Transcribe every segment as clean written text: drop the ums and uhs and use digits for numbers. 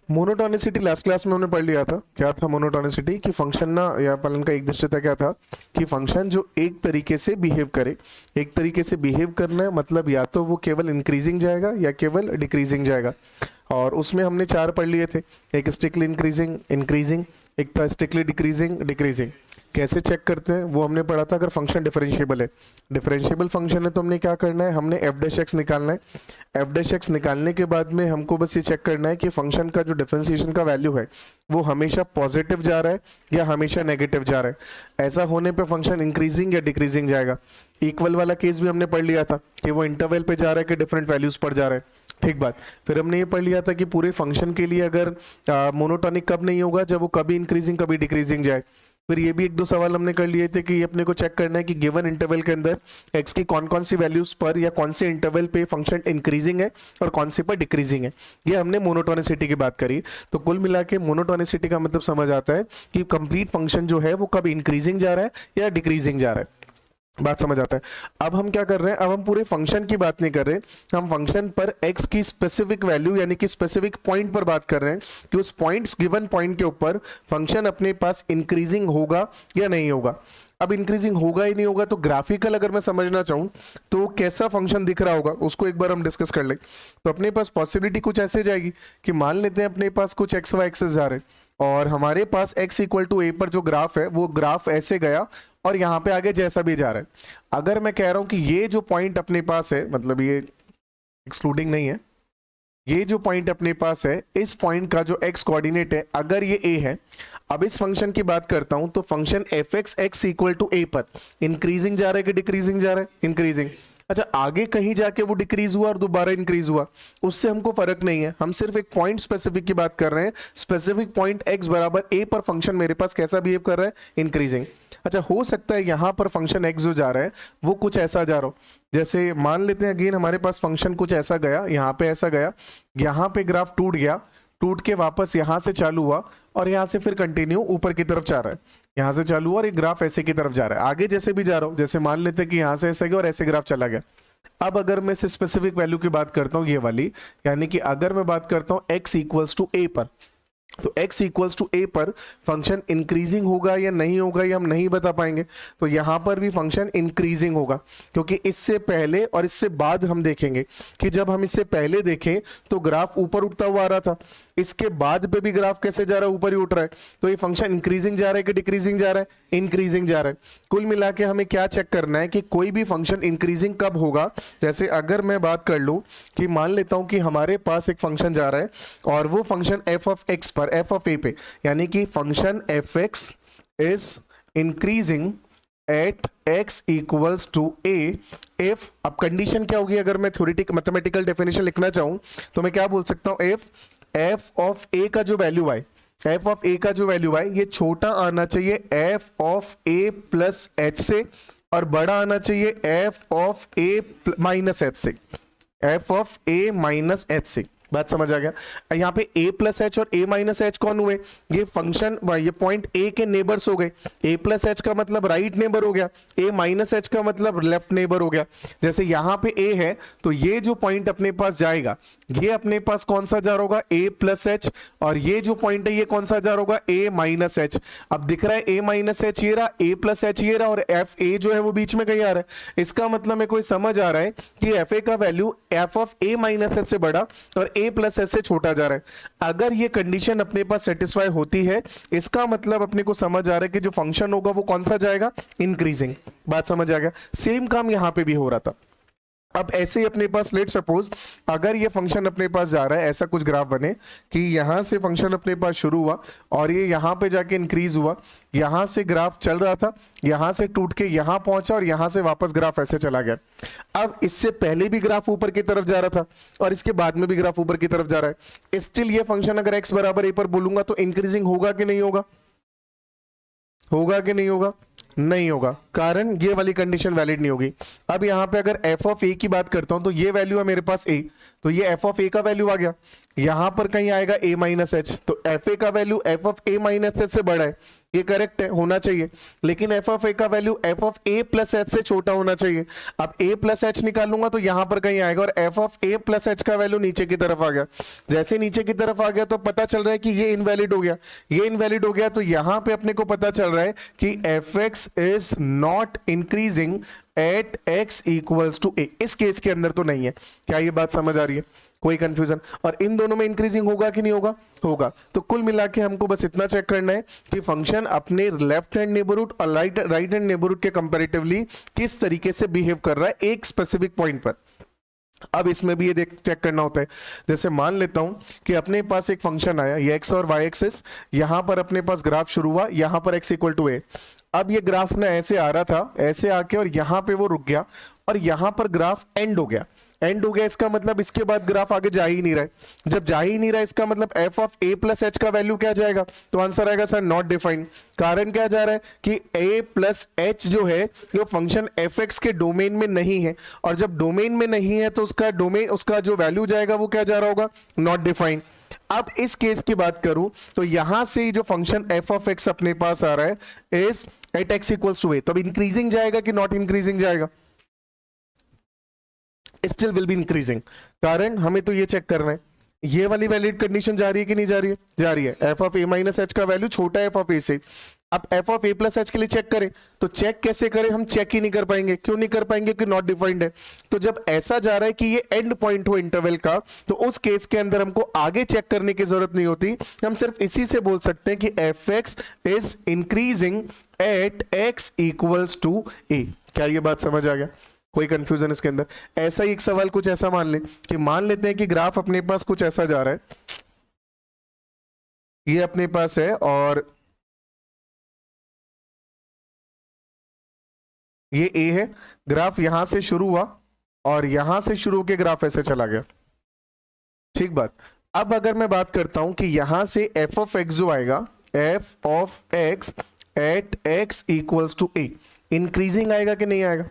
Monotonicity last class में हमने पढ़ लिया था। क्या था मोनोटोनिसिटी? कि फंक्शन ना, या अपन का एक दृश्यता क्या था कि फंक्शन जो एक तरीके से बिहेव करे, एक तरीके से बिहेव करना है मतलब या तो वो केवल इंक्रीजिंग जाएगा या केवल डिक्रीजिंग जाएगा। और उसमें हमने चार पढ़ लिए थे, एक स्ट्रिक्टली इंक्रीजिंग इंक्रीजिंग, एक था स्ट्रिक्टली डिक्रीजिंग डिक्रीजिंग। कैसे चेक करते हैं वो हमने पढ़ा था। अगर फंक्शन डिफरेंशिएबल है, डिफरेंशिएबल फंक्शन है, तो हमने क्या करना है, हमने एफ डैश एक्स निकालना है। एफ डैश एक्स निकालने के बाद में हमको बस ये चेक करना है कि फंक्शन का जो डिफरेंशिएशन का वैल्यू है वो हमेशा पॉजिटिव जा रहा है या हमेशा नेगेटिव जा रहा है। ऐसा होने पे फंक्शन इंक्रीजिंग या डिक्रीजिंग जाएगा। इक्वल वाला केस भी हमने पढ़ लिया था कि वो इंटरवल पे जा रहा है कि डिफरेंट वैल्यूज पर जा रहा है। ठीक बात। फिर हमने ये पढ़ लिया था कि पूरे फंक्शन के लिए अगर मोनोटोनिक कब नहीं होगा, जब वो कभी इंक्रीजिंग कभी डिक्रीजिंग जाए। फिर ये भी एक दो सवाल हमने कर लिए थे कि अपने को चेक करना है कि गिवन इंटरवल के अंदर एक्स की कौन कौन सी वैल्यूज पर या कौन से इंटरवल पे फंक्शन इंक्रीजिंग है और कौन से पर डिक्रीजिंग है। ये हमने मोनोटोनिसिटी की बात करी। तो कुल मिला के मोनोटोनिसिटी का मतलब समझ आता है कि कंप्लीट फंक्शन जो है वो कब इंक्रीजिंग जा रहा है या डिक्रीजिंग जा रहा है। बात समझ आता है। अब हम क्या कर रहे हैं, अब हम पूरे फंक्शन की बात नहीं कर रहे, हम फंक्शन पर x की स्पेसिफिक वैल्यू यानी कि स्पेसिफिक पॉइंट पर बात कर रहे हैं कि उस पॉइंट्स गिवन पॉइंट के ऊपर फंक्शन अपने पास इंक्रीजिंग होगा या नहीं होगा। अब इंक्रीजिंग होगा ही नहीं होगा तो ग्राफिकल अगर मैं समझना चाहूं तो कैसा फंक्शन दिख रहा होगा उसको एक बार हम डिस्कस कर ले। तो अपने पास पॉसिबिलिटी कुछ ऐसे जाएगी कि मान लेते हैं अपने पास कुछ एक्स वाई एक्सेस जा रहे हैं और हमारे पास x इक्वल टू ए पर जो ग्राफ है वो ग्राफ ऐसे गया और यहाँ पे आगे जैसा भी जा रहा है। अगर मैं कह रहा हूं कि ये जो पॉइंट अपने पास है, मतलब ये एक्सक्लूडिंग नहीं है, ये जो पॉइंट अपने पास है इस पॉइंट का जो x कोऑर्डिनेट है अगर ये a है। अब इस फंक्शन की बात करता हूं तो function F x x equal to a पर इंक्रीजिंग जा रहा है कि डिक्रीजिंग जा रहा है? इंक्रीजिंग। अच्छा, आगे कहीं जाके वो डिक्रीज हुआ और दोबारा इंक्रीज हुआ, उससे हमको फर्क नहीं है, हम सिर्फ एक पॉइंट स्पेसिफिक की बात कर रहे हैं। स्पेसिफिक पॉइंट x बराबर a पर फंक्शन मेरे पास कैसा बिहेव कर रहा है? इंक्रीजिंग। अच्छा, हो सकता है यहां पर फंक्शन x जो जा रहा है वो कुछ ऐसा जा रहा हो, जैसे मान लेते हैं अगेन हमारे पास फंक्शन कुछ ऐसा गया, यहाँ पे ऐसा गया, यहाँ पे ग्राफ टूट गया, टूट के वापस यहां से चालू हुआ और यहां से फिर कंटिन्यू ऊपर की तरफ जा रहा है। यहां से चालू हुआ और एक ग्राफ ऐसे की तरफ जा रहा है, आगे जैसे भी जा रहा हूं, जैसे मान लेते हैं कि यहां से ऐसे गया और ऐसे ग्राफ चला गया। अब अगर मैं इस स्पेसिफिक वैल्यू की बात करता हूं, ये वाली, यानी कि अगर मैं बात करता हूं x इक्वल्स टू a पर, तो x इक्वल्स टू a पर फंक्शन इंक्रीजिंग होगा या नहीं होगा ये हम नहीं बता पाएंगे। तो यहां पर भी फंक्शन इंक्रीजिंग होगा क्योंकि इससे पहले और इससे बाद हम देखेंगे कि जब हम इससे पहले देखें तो ग्राफ ऊपर उठता हुआ आ रहा था, इसके बाद पे भी ग्राफ कैसे जा रहा है? ऊपर ही उठ रहा है। तो ये फंक्शन इंक्रीजिंग जा रहा है कि डिक्रीजिंग जा रहा है? इंक्रीजिंग जा रहा है। कुल मिला के हमें क्या चेक करना है कि कोई भी फंक्शन इंक्रीजिंग कब होगा। जैसे अगर मैं बात कर लूं कि मान लेता हूं कि हमारे पास एक फंक्शन जा रहा है और वो फंक्शन एफ ऑफ एक्स पर, एफ ऑफ ए पे, यानी कि function F x is increasing at x equals to a if, अब कंडीशन क्या होगी अगर मैं थ्योरेटिक मैथमेटिकल डेफिनेशन लिखना चाहूं तो मैं क्या बोल सकता हूं, if f ऑफ a का जो वैल्यू आए, f ऑफ a का जो वैल्यू आए ये छोटा आना चाहिए f of a plus h से और बड़ा आना चाहिए f of a minus h से, f of a minus h से। बात समझ आ गया? यहाँ पे a प्लस एच और a माइनस एच कौन हुए? ये फंक्शन, ये पॉइंट a के नेबर्स हो गए। a प्लस एच का मतलब राइट नेबर हो गया, a माइनस एच का मतलब लेफ्ट नेबर हो गया। जैसे यहाँ पे a है तो ये जो पॉइंट अपने पास जाएगा ये अपने पास कौन सा जा रहा होगा? a प्लस एच, और ये जो पॉइंट है ये कौन सा जा रहा होगा? a minus H. अब दिख रहा है a माइनस एच ये रहा, a प्लस एच ये रहा, और एफ ए जो है वो बीच में कहीं आ रहा है। इसका मतलब मेरे को समझ आ रहा है कि एफ ए का value f of a minus h से बड़ा और a प्लस एच से छोटा जा रहा है। अगर ये कंडीशन अपने पास सेटिस्फाई होती है इसका मतलब अपने को समझ आ रहा है कि जो फंक्शन होगा वो कौन सा जाएगा? इंक्रीजिंग। बात समझ आ गया? सेम काम यहां पे भी हो रहा था। अब ऐसे ही अपने पास लेट सपोज अगर ये फंक्शन अपने पास जा रहा है, ऐसा कुछ ग्राफ बने कि यहां से फंक्शन अपने पास शुरू हुआ और ये यहां पे जाके इंक्रीज हुआ, यहां से ग्राफ चल रहा था, यहां से टूट के यहां पहुंचा और यहां से वापस ग्राफ ऐसे चला गया। अब इससे पहले भी ग्राफ ऊपर की तरफ जा रहा था और इसके बाद में भी ग्राफ ऊपर की तरफ जा रहा है। स्टिल ये फंक्शन अगर x बराबर a पर बोलूंगा तो इंक्रीजिंग होगा कि नहीं होगा? होगा कि नहीं होगा? नहीं होगा, कारण ये वाली कंडीशन वैलिड नहीं होगी। अब यहां पे अगर f ऑफ a की बात करता हूं तो ये वैल्यू है मेरे पास a, तो ये f ऑफ a का वैल्यू आ गया, यहां पर कहीं आएगा a माइनस एच, तो f a का value f of a minus h से बड़ा है, ये करेक्ट है, होना चाहिए, लेकिन एफ ऑफ ए का value f of a plus H से छोटा होना चाहिए। अब ए प्लस एच निकालूंगा तो यहां पर कहीं आएगा, और f of a plus h का वैल्यू नीचे की तरफ आ गया। जैसे नीचे की तरफ आ गया तो पता चल रहा है कि ये इनवैलिड हो गया, ये इनवैलिड हो गया, तो यहां पे अपने को पता चल रहा है कि F x is not increasing at x equals to a. इस केस के अंदर तो नहीं है। क्या ये बात समझ आ रही है? कोई कंफ्यूजन? और इन दोनों में इंक्रीजिंग होगा कि नहीं होगा? होगा। तो कुल मिला के हमको बस इतना चेक करना है कि फंक्शन अपने लेफ्ट हैंड नेबरहुड और राइट हैंड नेबरहुड के कंपैरेटिवली किस तरीके से बिहेव कर रहा है एक स्पेसिफिक पॉइंट पर। अब इसमें भी ये चेक करना होता है। जैसे मान लेता हूं कि अपने पास एक फंक्शन आया, ये एक्स और वाई एक्सिस, यहां पर अपने पास ग्राफ शुरू हुआ, यहां पर एक्स इक्वल टू ए। अब ये ग्राफ ना ऐसे आ रहा था, ऐसे आके और यहां पे वो रुक गया, और यहां पर ग्राफ एंड हो गया। एंड हो गया इसका मतलब इसके बाद ग्राफ आगे जा ही नहीं रहा है। जब जा ही नहीं रहा है इसका मतलब f of a plus h का वैल्यू क्या जाएगा? तो आंसर आएगा सर नॉट डिफाइंड। कारण क्या जा रहा है कि ए प्लस एच जो है वो फंक्शन एफ एक्स के डोमेन में नहीं है, और जब डोमेन में नहीं है तो उसका डोमेन, उसका जो वैल्यू जाएगा वो क्या जा रहा होगा? Not defined. अब इस केस की बात करूं तो यहां से जो फंक्शन एफ ऑफ एक्स अपने पास आ रहा है is at x equals to a, तो अब इंक्रीजिंग जाएगा कि नॉट इंक्रीजिंग जाएगा? Still will be increasing. कारण हमें तो ये चेक करना है ये वाली वैलिड कंडीशन जा रही है कि नहीं जा रही है? जा रही है। F of a minus H का वैल्यू छोटा है एफ ऑफ ए से। अब F of a plus H के लिए चेक करें तो चेक कैसे करें? हम चेक ही नहीं कर पाएंगे। क्यों नहीं कर पाएंगे? कि नॉट डिफाइंड है। तो जब ऐसा जा रहा है कि ये एंड पॉइंट हो इंटरवल का, तो उस केस के अंदर हमको आगे चेक करने की जरूरत नहीं होती। हम सिर्फ इसी से बोल सकते हैं कि F x is increasing at x equals to a. क्या ये बात समझ आ गया? कोई कंफ्यूजन इसके अंदर? ऐसा ही एक सवाल कुछ ऐसा मान ले कि मान लेते हैं कि ग्राफ अपने पास कुछ ऐसा जा रहा है, ये अपने पास है और ये ए है। ग्राफ यहां से शुरू हुआ और यहां से शुरू होकर ग्राफ ऐसे चला गया। ठीक बात। अब अगर मैं बात करता हूं कि यहां से एफ ऑफ एक्स जो आएगा, F of X at x equals to A, increasing आएगा कि नहीं आएगा?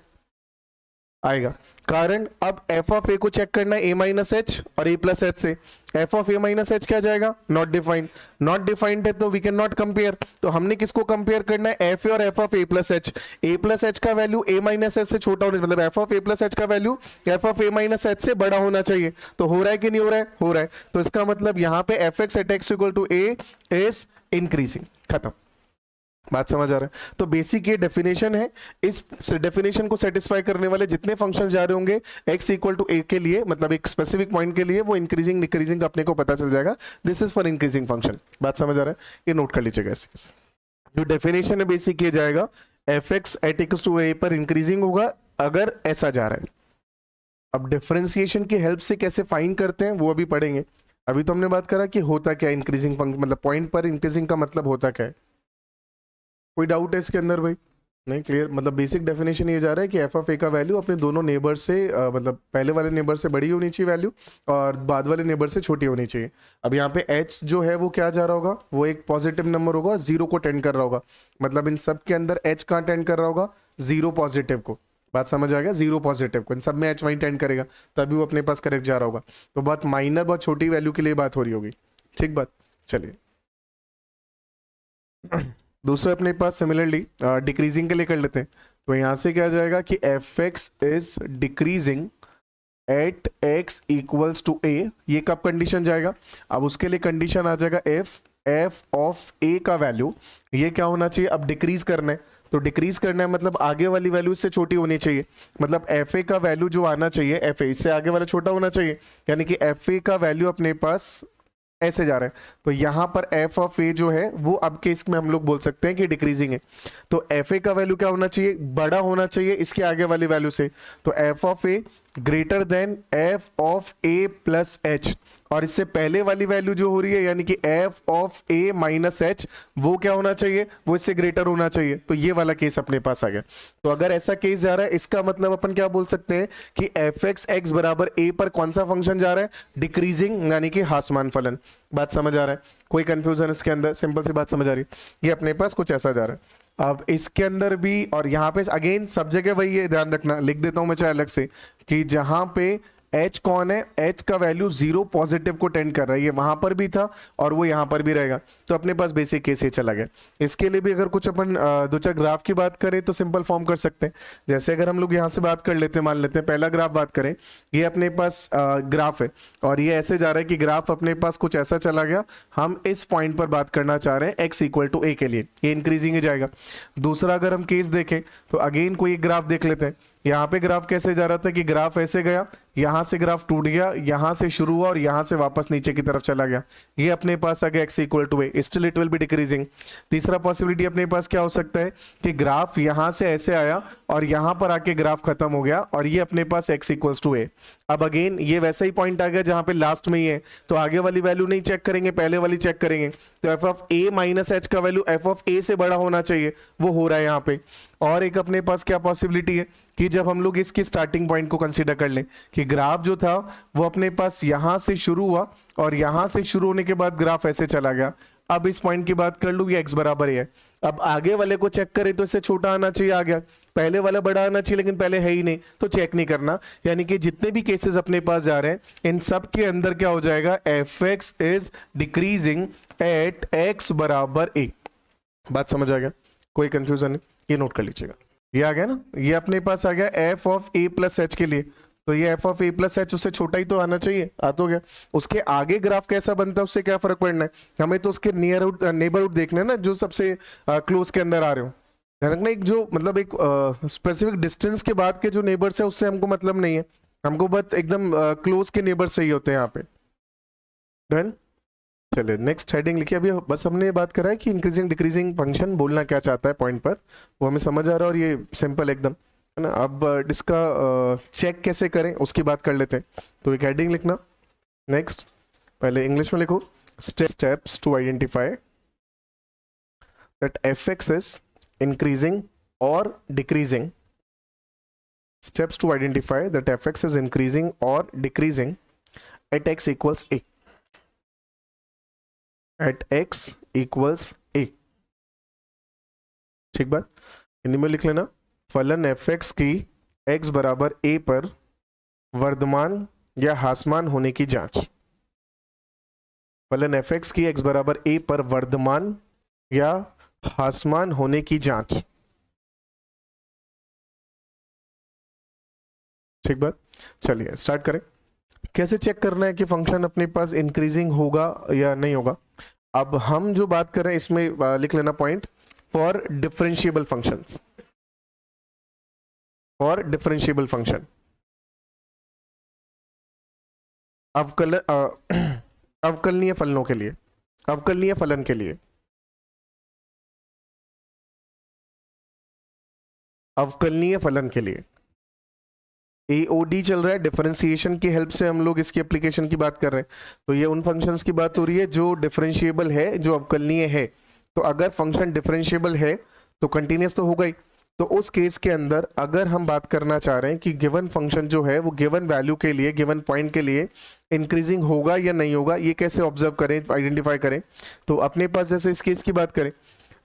आएगा। कारण अब एफ ऑफ ए को चेक करना है ए माइनस एच और ए प्लस एच से। F of a minus H क्या जाएगा? Not defined. नॉट डिफाइंड है तो वी कैन नॉट कंपेयर। तो हमने किसको कंपेयर करना है? एफ ए और f of a plus h. A plus h का वैल्यू ए माइनस एच से छोटा होना, मतलब f of a plus h का value f of a minus h से बड़ा होना चाहिए। तो हो रहा है कि नहीं हो रहा है? हो रहा है। तो इसका मतलब यहां पे F X at X equal to A is increasing. खत्म। बात समझ आ रहा है? तो बेसिक ये डेफिनेशन है। इस डेफिनेशन को सेटिस्फाई करने वाले जितने फंक्शन जा रहे होंगे x इक्वल टू a के लिए, मतलब एक स्पेसिफिक पॉइंट के लिए, वो इंक्रीजिंग डिक्रीजिंग अपने को पता चल जाएगा। This is for increasing function. बात समझ आ रहा है? ये नोट कर लीजिएगा। ऐसे जो डेफिनेशन है बेसिक ये जाएगा, F X at equals to a पर इंक्रीजिंग होगा अगर ऐसा जा रहा है। अब डिफरेंशिएशन की हेल्प से कैसे फाइंड करते हैं वो अभी पढ़ेंगे। अभी तो हमने बात करा कि होता क्या इंक्रीजिंग फंक्शन, मतलब पॉइंट पर इंक्रीजिंग का मतलब होता क्या है। कोई डाउट है इसके अंदर भाई? नहीं? क्लियर? मतलब बेसिक डेफिनेशन ये जा रहा है कि एफ ऑफ ए का वैल्यू अपने दोनों नेबर से मतलब पहले वाले नेबर से बड़ी होनी चाहिए वैल्यू, और बाद वाले नेबर से छोटी होनी चाहिए। अब यहाँ पे एच जो है वो क्या जा रहा होगा? वो एक पॉजिटिव नंबर होगा और जीरो को टेंड कर रहा होगा। मतलब इन सब के अंदर एच कहाँ टेंड कर रहा होगा? जीरो पॉजिटिव को। बात समझ आ गया? जीरो पॉजिटिव को इन सब में एच वहीं टेंड करेगा, तभी वो अपने पास करेक्ट जा रहा होगा। तो बहुत माइनर, बहुत छोटी वैल्यू के लिए बात हो रही होगी। ठीक बात। चलिए दूसरा अपने पास सिमिलरली डिक्रीजिंग के लिए कर लेते हैं। तो यहां से क्या जाएगा कि F x is decreasing at x equals to a. ये कब कंडीशन जाएगा? अब उसके लिए कंडीशन आ जाएगा एफ ऑफ ए का वैल्यू ये क्या होना चाहिए? अब डिक्रीज करना है, तो डिक्रीज करना है मतलब आगे वाली वैल्यू इससे छोटी होनी चाहिए। मतलब एफ ए का वैल्यू जो आना चाहिए, एफ ए इससे आगे वाला छोटा होना चाहिए। यानी कि एफ ए का वैल्यू अपने पास ऐसे जा रहा है, तो यहां पर एफ ऑफ ए जो है वो अब केस में हम लोग बोल सकते हैं कि डिक्रीजिंग है। तो एफ ए का वैल्यू क्या होना चाहिए? बड़ा होना चाहिए इसके आगे वाली वैल्यू से। तो F of A greater than F of a plus H, और इससे पहले वाली वैल्यू जो हो रही है यानी कि F of a minus H, वो क्या होना चाहिए? वो इससे ग्रेटर होना चाहिए। तो ये वाला केस अपने पास आ गया। तो अगर ऐसा केस जा रहा है इसका मतलब अपन क्या बोल सकते हैं कि एफ एक्स एक्स बराबर ए पर कौन सा फंक्शन जा रहा है? डिक्रीजिंग, यानी कि ह्रासमान फलन। बात समझ आ रहा है? कोई कंफ्यूजन इसके अंदर? सिंपल सी बात समझ आ रही है? ये अपने पास कुछ ऐसा जा रहा है। अब इसके अंदर भी, और यहाँ पे अगेन सब जगह वही है, ध्यान रखना, लिख देता हूं मैं चाहे अलग से, कि जहां पे h कौन है, h का वैल्यू 0 पॉजिटिव को टेंड कर रहा है, ये वहां पर भी था और वो यहां पर भी रहेगा, तो अपने पास बेसिक केस ये चला गया। इसके लिए भी अगर कुछ अपन दो चार ग्राफ की बात करें तो सिंपल फॉर्म कर सकते हैं। जैसे अगर हम लोग यहाँ से बात कर लेते हैं, मान लेते हैं पहला ग्राफ बात करें, ये अपने पास ग्राफ है और ये ऐसे जा रहा है कि ग्राफ अपने पास कुछ ऐसा चला गया, हम इस पॉइंट पर बात करना चाह रहे हैं x इक्वल टू a के लिए, ये इंक्रीजिंग ही जाएगा। दूसरा अगर हम केस देखें तो अगेन कोई एक ग्राफ देख लेते हैं, यहाँ पे ग्राफ कैसे जा रहा था कि ग्राफ ऐसे गया, यहां से ग्राफ टूट गया, यहां से शुरू हुआ और यहां से वापस नीचे की तरफ चला गया, ये अपने पास आ गया x equal to a, still it will be decreasing. तीसरा पॉसिबिलिटी अपने पास क्या हो सकता है कि ग्राफ यहां से ऐसे आया और यहां पर आके ग्राफ खत्म हो गया और ये अपने पास x इक्वल्स टू a। अब अगेन ये वैसा ही पॉइंट आ गया जहां पे लास्ट में ही है, तो आगे वाली वैल्यू नहीं चेक करेंगे, पहले वाली चेक करेंगे, तो f of a minus h का वैल्यू f ऑफ a से बड़ा होना चाहिए, वो हो रहा है यहाँ पे। और एक अपने पास क्या पॉसिबिलिटी है कि जब हम लोग इसके स्टार्टिंग पॉइंट को कंसीडर कर लें कि ग्राफ जो था वो अपने पास यहां से शुरू हुआ और यहां से शुरू होने के बाद ग्राफ ऐसे चला गया, अब इस पॉइंट की बात कर लूं, ये x बराबर है। अब आगे वाले को चेक करें तो इससे छोटा आना चाहिए, आ गया, पहले वाला बड़ा आना चाहिए लेकिन पहले है ही नहीं, तो चेक नहीं करना। यानी कि जितने भी केसेस अपने पास जा रहे हैं इन सब के अंदर क्या हो जाएगा, fx is decreasing at x बराबर a। बात समझ आ गया, कोई कंफ्यूजन नहीं, ये नोट कर लीजिएगा। ये आ गया ना, ये अपने पास आ गया f of a plus h के लिए, तो ये f of a plus h उससे छोटा ही तो आना चाहिए, आ तो गया। उसके आगे ग्राफ कैसा बनता है उससे क्या फर्क पड़ना है, हमें तो उसके नेबरहुड देखना है ना, जो सबसे क्लोज के अंदर आ रहे हो। ध्यान रखना, एक जो मतलब एक स्पेसिफिक डिस्टेंस के बाद के जो नेबर्स है उससे हमको मतलब नहीं है, हमको बस एकदम क्लोज के नेबर सही होते हैं यहाँ पे। डन, चलिए नेक्स्ट हेडिंग लिखिए। अभी बस हमने बात करा है कि इंक्रीजिंग डिक्रीजिंग फंक्शन बोलना क्या चाहता है पॉइंट पर, वो हमें समझ आ रहा है और ये सिंपल एकदम है ना। अब इसका चेक कैसे करें उसकी बात कर लेते हैं, तो एक हेडिंग लिखना। नेक्स्ट पहले इंग्लिश में लिखो, steps to identify that fx is increasing और decreasing, steps to identify that fx is increasing और decreasing at x equals a, at x equals a। ठीक बात, हिंदी में लिख लेना, फलन fx की x बराबर a पर वर्धमान या ह्रासमान होने की जांच। फलन fx की x बराबर a पर वर्धमान या ह्रासमान होने की जांच। ठीक बात, चलिए स्टार्ट करें। कैसे चेक करना है कि फंक्शन अपने पास इंक्रीजिंग होगा या नहीं होगा। अब हम जो बात कर रहे हैं इसमें लिख लेना point, for differentiable functions, for differentiable function, अवकलनीय फलनों के लिए, अवकलनीय फलन के लिए, अवकलनीय फलन के लिए AOD चल रहा है, डिफरेंशिएशन की हेल्प से हम लोग इसकी एप्लीकेशन की बात कर रहे हैं। तो ये उन फंक्शंस की बात हो रही है जो डिफरेंशिएबल है, जो अवकलनीय है। तो अगर फंक्शन डिफरेंशिएबल है तो कंटिन्यूअस तो होगा ही, तो उस केस के अंदर अगर हम बात करना चाह रहे हैं कि गिवन फंक्शन जो है वो गिवन वैल्यू के लिए, गिवन पॉइंट के लिए इंक्रीजिंग होगा या नहीं होगा, ये कैसे ऑब्जर्व करें, आइडेंटिफाई करें। तो अपने पास जैसे इस केस की बात करें,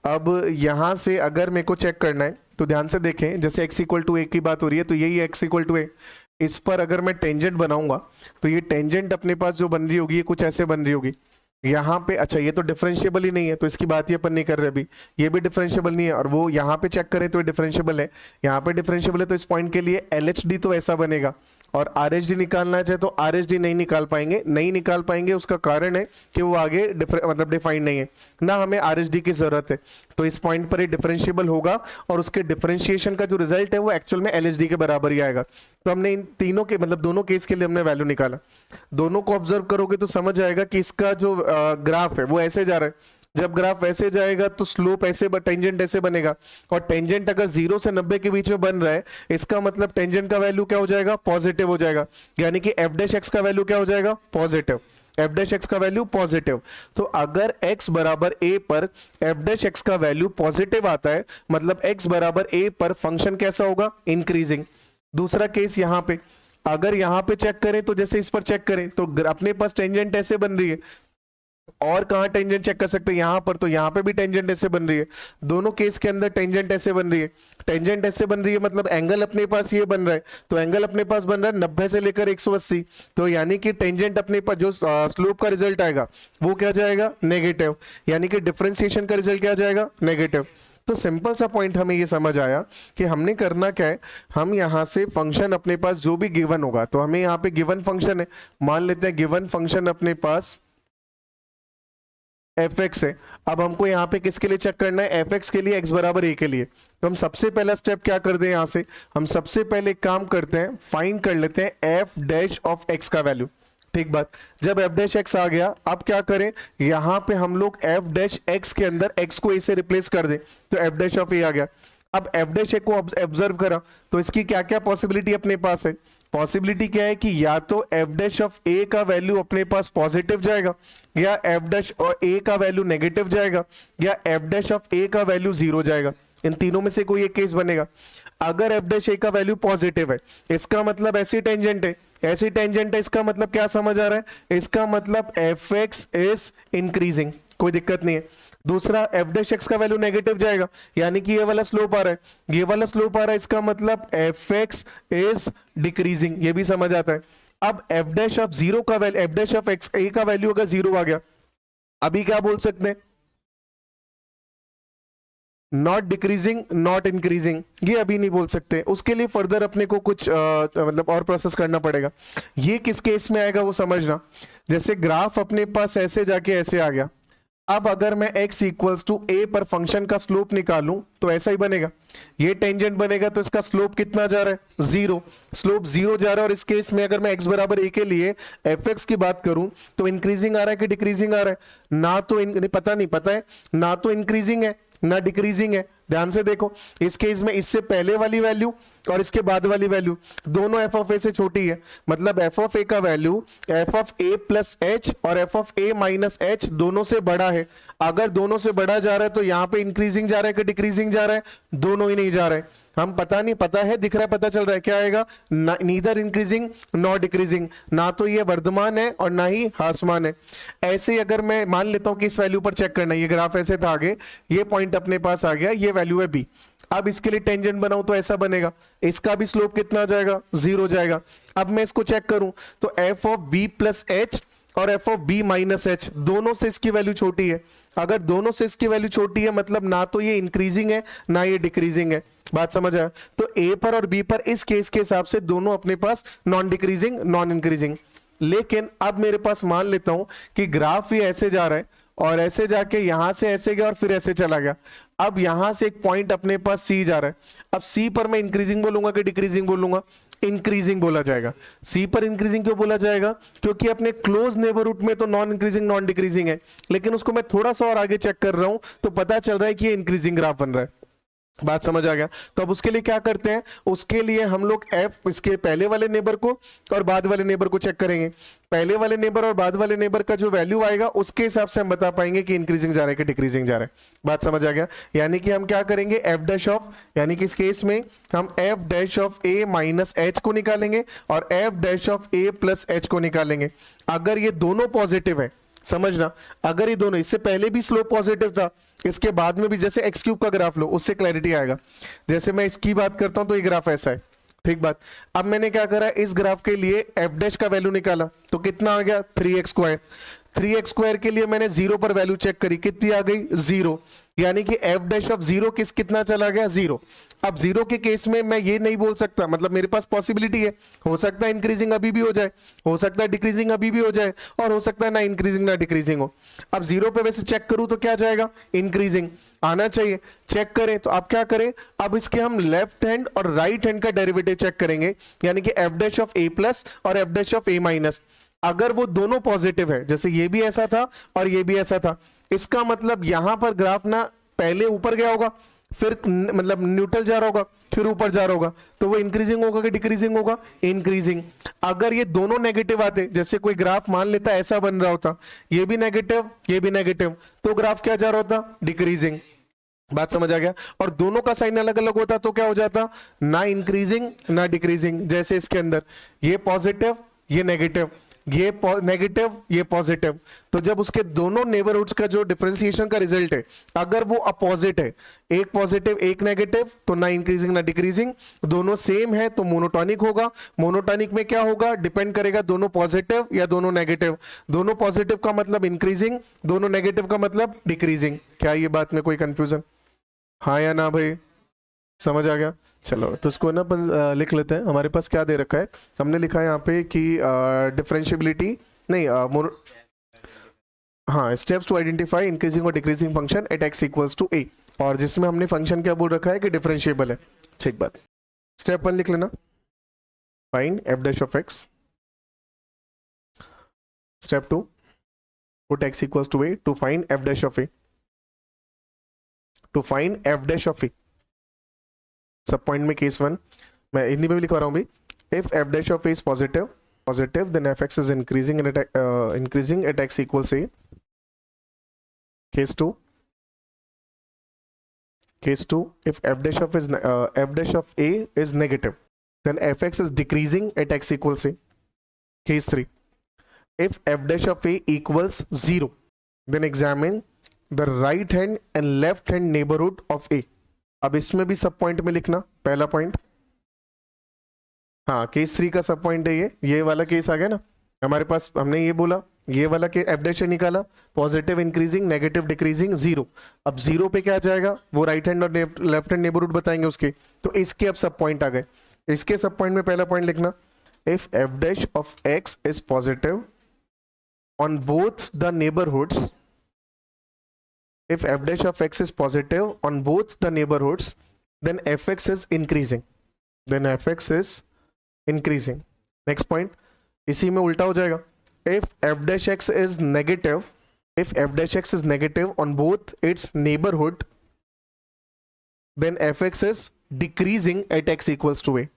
अब यहां से अगर मेरे को चेक करना है तो ध्यान से देखें, जैसे x इक्वल टू a की बात हो रही है तो यही x इक्वल टू a, इस पर अगर मैं टेंजेंट बनाऊंगा तो ये टेंजेंट अपने पास जो बन रही होगी ये कुछ ऐसे बन रही होगी यहाँ पे। अच्छा ये तो डिफरेंशिएबल ही नहीं है, तो इसकी बात ये अपन नहीं कर रहे अभी, ये भी डिफरेंशिएबल नहीं है, और वो यहाँ पे चेक करें तो ये डिफरेंशिएबल है, यहाँ पे डिफरेंशिएबल है, तो इस पॉइंट के लिए LHD तो ऐसा बनेगा, और RHD निकालना चाहे तो RHD नहीं निकाल पाएंगे, नहीं निकाल पाएंगे उसका कारण है कि वो आगे मतलब डिफाइंड नहीं है ना, हमें RHD की जरूरत है। तो इस पॉइंट पर ये डिफरेंशिएबल होगा और उसके डिफरेंशिएशन का जो रिजल्ट है वो एक्चुअल में LHD के बराबर ही आएगा। तो हमने इन तीनों के मतलब दोनों केस के लिए हमने वैल्यू निकाला, दोनों को ऑब्जर्व करोगे तो समझ आएगा कि इसका जो ग्राफ है वो ऐसे जा रहा है। जब ग्राफ ऐसे जाएगा तो स्लोप ऐसे, टेंजेंट ऐसे बनेगा, और टेंजेंट अगर 0 से 90 के बीच में बन रहा है इसका मतलब टेंजेंट का वैल्यू क्या हो जाएगा, पॉजिटिव हो जाएगा, यानी कि f डैश x का वैल्यू क्या हो जाएगा, पॉजिटिव, f डैश x का वैल्यू पॉजिटिव। तो अगर x बराबर a पर f डैश x का वैल्यू पॉजिटिव आता है मतलब x बराबर a पर फंक्शन कैसा होगा, इंक्रीजिंग। दूसरा केस यहाँ पे, अगर यहाँ पे चेक करें तो जैसे इस पर चेक करें तो अपने पास टेंजेंट ऐसे बन रही है, और कहां टेंजेंट चेक कर सकते हैं, यहां पर, तो यहां पे भी टेंजेंट ऐसे बन रही है, दोनों केस के अंदर टेंजेंट ऐसे बन रही है। टेंजेंट ऐसे बन रही है मतलब एंगल अपने पास ये बन रहा है, तो एंगल अपने पास बन रहा है 90 से लेकर 180, तो यानी कि टेंजेंट अपने पास जो स्लोप का रिजल्ट आएगा वो क्या जाएगा, नेगेटिव, यानी कि डिफरेंशिएशन का रिजल्ट क्या जाएगा, नेगेटिव। तो सिंपल सा पॉइंट हमें ये समझ आया कि हमने करना क्या है, हम यहां से फंक्शन अपने पास जो भी गिवन होगा, तो हमें यहाँ पे गिवन फंक्शन है, मान लेते हैं गिवन फंक्शन अपने पास fx है। अब हमको यहाँ पे किसके लिए चेक करना है, fx के लिए x बराबर a के लिए। तो हम सबसे पहला स्टेप क्या करते हैं, यहां से हम सबसे पहले एक काम करते हैं, फाइंड कर लेते हैं f डैश ऑफ x का वैल्यू। ठीक बात, जब f डैश x आ गया, अब क्या करें, यहां पे हम लोग f डैश x के अंदर x को a से रिप्लेस कर दें, तो f डैश ऑफ a आ गया। अब f डैश a को ऑब्जर्व करा, तो इसकी क्या क्या पॉसिबिलिटी अपने पास है, पॉसिबिलिटी क्या है कि या तो f डैश ऑफ a का वैल्यू अपने पास पॉजिटिव जाएगा, या f डैश और a का वैल्यू नेगेटिव जाएगा, या f डैश ऑफ a का वैल्यू 0 जाएगा। इन तीनों में से कोई एक केस बनेगा। अगर f डैश a का वैल्यू पॉजिटिव है, इसका मतलब ऐसी टेंजेंट है, ऐसी टेंजेंट है, इसका मतलब क्या समझ आ रहा है, इसका मतलब fx इज इंक्रीजिंग, कोई दिक्कत नहीं है। दूसरा f डैश x का वैल्यू नेगेटिव जाएगा, यानी कि ये वाला स्लोप आ रहा है, ये वाला स्लोप आ रहा है, इसका मतलब fx इज डिक्रीजिंग, ये भी समझ आता है। अब f डैश ऑफ 0 का value, f dash of x a का वैल्यू अगर 0 आ गया, अभी क्या बोल सकते हैं, नॉट डिक्रीजिंग नॉट इंक्रीजिंग, ये अभी नहीं बोल सकते, उसके लिए फर्दर अपने को कुछ मतलब और प्रोसेस करना पड़ेगा। ये किस केस में आएगा वो समझना, जैसे ग्राफ अपने पास ऐसे जाके ऐसे आ गया, अब अगर मैं x इक्वल्स टू a पर फंक्शन का स्लोप निकालूं तो ऐसा ही बनेगा, ये टेंजेंट बनेगा, तो इसका स्लोप कितना जा रहा है, 0, स्लोप 0 जा रहा है। और इस केस में अगर मैं x बराबर a के लिए fx की बात करूं तो इंक्रीजिंग आ रहा है कि डिक्रीजिंग आ रहा है, ना तो पता नहीं, पता है ना तो इंक्रीजिंग है ना डिक्रीजिंग है। ध्यान से देखो, इस केस में इससे पहले वाली वैल्यू और इसके बाद वाली वैल्यू दोनों f ऑफ a से छोटी है, मतलब f ऑफ a का value f of a plus h और f of a minus h दोनों से बड़ा है। अगर दोनों से बड़ा जा रहा है तो यहाँ पे इंक्रीजिंग जा रहा है कि डिक्रीजिंग जा रहा है, दोनों ही नहीं जा रहा है। हम पता नहीं, पता है, दिख रहा है, पता चल रहा है, क्या आएगा, नीदर इंक्रीजिंग नॉट डिक्रीजिंग, ना तो ये वर्धमान है और ना ही ह्रासमान है। ऐसे ही अगर मैं मान लेता हूं कि इस वैल्यू पर चेक करना, ये ग्राफ ऐसे था आगे, ये पॉइंट अपने पास आ गया, ये वैल्यू है b, अब इसके लिए टेंजेंट बनाऊं तो ऐसा बनेगा, इसका भी स्लोप कितना जाएगा, 0 जाएगा। अब मैं इसको चेक करूं तो f of b plus h और f of b minus h दोनों से इसकी वैल्यू छोटी है। अगर दोनों से इसकी वैल्यू छोटी है मतलब ना तो ये इंक्रीजिंग है ना ये डिक्रीजिंग है। बात समझ आया, तो a पर और b पर इस केस के हिसाब से दोनों अपने पास नॉन डिक्रीजिंग नॉन इंक्रीजिंग। लेकिन अब मेरे पास मान लेता हूं कि ग्राफ ये ऐसे जा रहा है और ऐसे जाके यहां से ऐसे गया और फिर ऐसे चला गया। अब यहां से एक पॉइंट अपने पास सी जा रहा है, अब सी पर मैं इंक्रीजिंग बोलूंगा कि डिक्रीजिंग बोलूंगा, इंक्रीजिंग बोला जाएगा। सी पर इंक्रीजिंग क्यों बोला जाएगा, क्योंकि अपने क्लोज नेबरहुड में तो नॉन इंक्रीजिंग नॉन डिक्रीजिंग है, लेकिन उसको मैं थोड़ा सा और आगे चेक कर रहा हूं तो पता चल रहा है कि ये इंक्रीजिंग ग्राफ बन रहा है। बात समझ आ गया, तो अब उसके लिए क्या करते हैं, उसके लिए हम लोग f इसके पहले वाले नेबर को और बाद वाले नेबर को चेक करेंगे। पहले वाले नेबर और बाद वाले नेबर का जो वैल्यू आएगा उसके हिसाब से हम बता पाएंगे कि इंक्रीजिंग जा रहा है कि डिक्रीजिंग जा रहा है। बात समझ आ गया, यानी कि हम क्या करेंगे, f डैश ऑफ, यानी कि इस केस में हम f dash of a minus h को निकालेंगे और f dash of a plus h को निकालेंगे। अगर ये दोनों पॉजिटिव है, समझना, अगर ये दोनों, इससे पहले भी स्लोप पॉजिटिव था, इसके बाद में भी, जैसे एक्स क्यूब का ग्राफ लो उससे क्लैरिटी आएगा। जैसे मैं इसकी बात करता हूं तो ये ग्राफ ऐसा है, ठीक बात। अब मैंने क्या करा, इस ग्राफ के लिए एफ डैश का वैल्यू निकाला तो कितना आ गया, 3x स्क्वायर। 3x स्क्वायर के लिए मैंने 0 पर वैल्यू चेक करी, कितनी आ गई, 0, यानी कि f डैश ऑफ 0 कितना चला गया, 0। अब 0 के केस में मैं ये नहीं बोल सकता, मतलब मेरे पास पॉसिबिलिटी है, हो सकता है इंक्रीजिंग अभी भी हो जाए, हो सकता है डिक्रीजिंग अभी भी हो जाए, और हो सकता है ना इंक्रीजिंग ना डिक्रीजिंग हो। अब 0 पे वैसे चेक करूं तो क्या जाएगा, इंक्रीजिंग आना चाहिए। चेक करें तो आप क्या करें, अब इसके हम लेफ्ट हैंड और राइट हैंड का डेरिवेटिव चेक करेंगे, यानी कि f dash of a plus और f dash of a minus. अगर वो दोनों पॉजिटिव है, जैसे ये भी ऐसा था और ये भी ऐसा था, इसका मतलब यहां पर ग्राफ ना पहले ऊपर गया होगा, फिर मतलब न्यूट्रल जा रहा होगा, फिर ऊपर जा रहा होगा, तो वो इंक्रीजिंग होगा कि डिक्रीजिंग होगा, इंक्रीजिंग। अगर ये दोनों नेगेटिव आते, जैसे कोई ग्राफ मान लेता ऐसा बन रहा होता, ये भी नेगेटिव ये भी नेगेटिव, तो ग्राफ क्या जा रहा होता, डिक्रीजिंग। बात समझ आ गया, और दोनों का साइन अलग अलग होता तो क्या हो जाता, ना इंक्रीजिंग ना डिक्रीजिंग। जैसे इसके अंदर ये पॉजिटिव ये नेगेटिव, ये नेगेटिव ये पॉजिटिव, तो जब उसके दोनों नेबरहुड्स का जो डिफरेंशिएशन का रिजल्ट है अगर वो अपोजिट है, एक पॉजिटिव एक नेगेटिव, तो ना इंक्रीजिंग ना डिक्रीजिंग, दोनों सेम है तो मोनोटॉनिक होगा। मोनोटॉनिक में क्या होगा, डिपेंड करेगा दोनों पॉजिटिव या दोनों नेगेटिव। दोनों पॉजिटिव का मतलब इंक्रीजिंग, दोनों नेगेटिव का मतलब डिक्रीजिंग। क्या ये बात में कोई कंफ्यूजन, हाँ या ना भाई, समझ आ गया? चलो तो इसको ना अपन लिख लेते हैं। हमारे पास क्या दे रखा है, हमने लिखा है यहाँ पे कि डिफरेंशिएबिलिटी नहीं हाँ, स्टेप्स टू आइडेंटिफाई इंक्रीजिंग और decreasing function at x equals to a, और जिसमें हमने फंक्शन क्या बोल रखा है कि डिफरेंशिएबल है। ठीक बात। स्टेप 1 लिख लेना, find f dash of x. Step 2, put x equals to a to find f dash of a, to find f dash of a. सब पॉइंट में केस 1 मैं हिंदी में भी लिखवा रहा हूँ भाई। If F dash of A is positive then F x is increasing at x equals A. Case 2, if f dash of a is negative then fx is decreasing at x equals a. Case 3, if f dash of a equals 0 then examine the right hand and left hand neighborhood of a. अब इसमें भी सब point में लिखना, पहला point, हाँ case 3 का सब पॉइंट है ये वाला केस आ गया ना हमारे पास। हमने ये बोला, ये वाला के एफ डैश निकाला, पॉजिटिव इंक्रीजिंग नेगेटिव डिक्रीजिंग 0। अब 0 पे क्या आ जाएगा, वो राइट हैंड और लेफ्ट हैंड नेबरहुड बताएंगे उसके, तो इसके अब सब पॉइंट आ गए। इसके सब पॉइंट में पहला पॉइंट लिखना, if F dash of X is positive on both the neighbourhoods, if f dash of x is positive on both the neighborhoods then fx is increasing, next point इसी में उल्टा हो जाएगा, if f dash x is negative on both its neighborhood then fx is decreasing at x equals to a,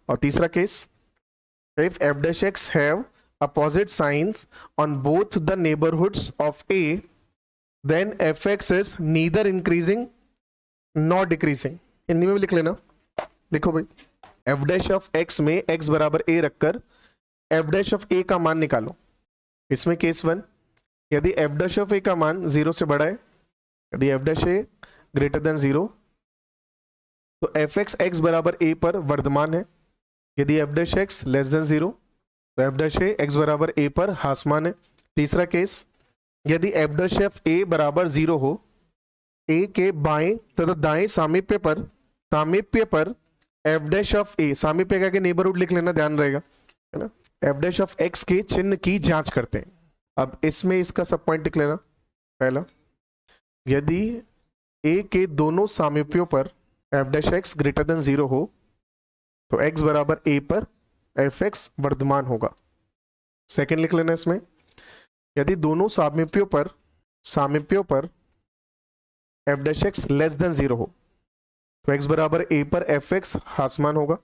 और तीसरा case, if f dash x have opposite signs on both the neighborhoods of a then fx is neither increasing nor decreasing। Hindi में भी लिख लेना, लिखो भाई, f dash of x में x बराबर a रखकर f dash of a का मान निकालो। इसमें केस 1, यदि f dash of a का मान 0 से बड़ा है, यदि f dash a greater than 0 तो fx x बराबर a पर वर्धमान है। यदि f dash x less than 0 तो f dash a x बराबर a पर हासमान है। तीसरा केस, यदि f dash f a बराबर 0 हो, a के बाएं तथा दाएं सामीप्य पर f dash of a, सामीप्य का के नेबरहुड लिख लेना, ध्यान रहेगा है ना, f dash of x के चिन्ह की जांच करते हैं। अब इसमें इसका सब पॉइंट लिख लेना, पहला, यदि a के दोनों सामीप्यों पर f dash x greater than 0 हो तो x बराबर a पर fx वर्धमान होगा। सेकंड लिख लेना इसमें, यदि दोनों सामीप्यों पर f dash x less than 0 हो तो x बराबर a पर fx हासमान होगा।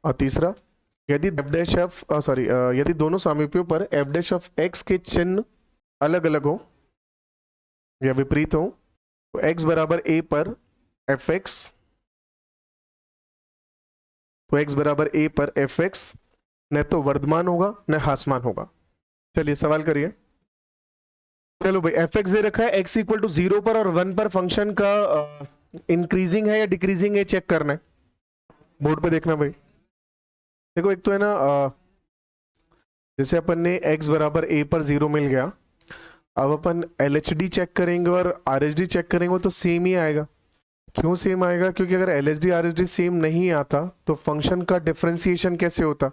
और तीसरा, यदि यदि दोनों सामीप्यों पर f dash of x के चिन्ह अलग अलग हो या विपरीत हो तो x बराबर a पर fx न तो वर्धमान होगा न हासमान होगा। चलिए सवाल करिए। चलो भाई, fx दे रखा है x इक्वल टू 0 पर और 1 पर फंक्शन का इंक्रीजिंग है या डिक्रीजिंग है चेक करना है। बोर्ड पे देखना भाई, देखो एक तो है ना जैसे अपन ने x बराबर a पर 0 मिल गया, अब अपन LHD चेक करेंगे और RHD चेक करेंगे तो सेम ही आएगा। क्यों सेम आएगा, क्योंकि अगर LHD RHD सेम नहीं आता तो फंक्शन का डिफरेंशिएशन कैसे होता,